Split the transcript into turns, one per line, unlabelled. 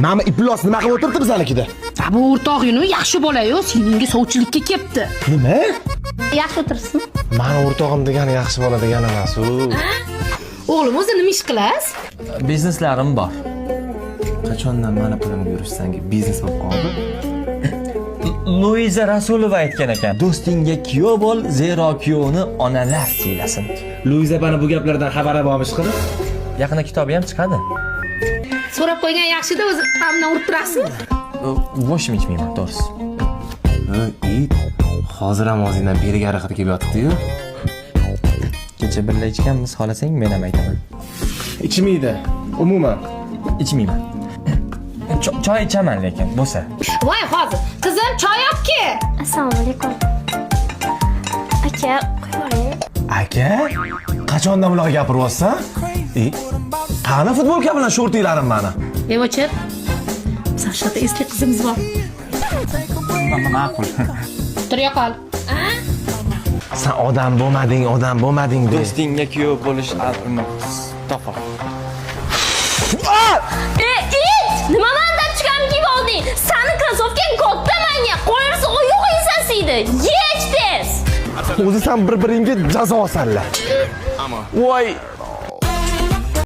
Mana iflos nima qilib o'tiribdi bizlarnikida?
Bu o'rtog'ing yaxshi bola-yu, seningga sovchilikka kelibdi.
Nima?
Yaxshi o'tirsin.
Mani o'rtog'im degani yaxshi bola degani emas u.
O'g'lim, o'zi nima ish qilasiz?
Bizneslarim bor.
Qachondan mani pulimga yurishsanki biznes bo'lib qoldi?
Luiza Rasulova aytgan ekan, do'stingga kuyov bo'l, zero kuyovni onalar siylasin.
Luiza bana bu gaplardan xabari bormi chiqadi?
Yaqinda kitobi ham chiqadi.
So'rab qo'ygan yaxshi-da, o'zi hamma urib turasizmi?
Boshim ichmayman, to'g'risi.
It, hozir ham o'zingdan beriga harakatga kelib yotibdi-yu.
Kecha birga ichganmiz, xohlasang men ham aytaman.
Ichmaydi, umuman.
Ichmayman. Choy ichaman lekin, bo'lsa.
Voy, hozir. Qizim, choy olib-ki.
Assalomu alaykum. Aka, qo'ying.
Aka, qachondan bunaqa gapiryapsan? Qani futbolka bilan shortinglarim mani?
Devochir. Sashada esli qizimiz bor.
Ma'qul.
Tur yo'qol.
Sen odam bo'lmading, de.
Do'stingga kuyov bo'lish aqlni topar.
Nima mandan chiqam kiyib olding? Sani krossovkang katta manga. Qo'yirsa oyog'ing sasiydi. Yech tez.
O'zi sen bir-biringga jazo olsanlar. Voy,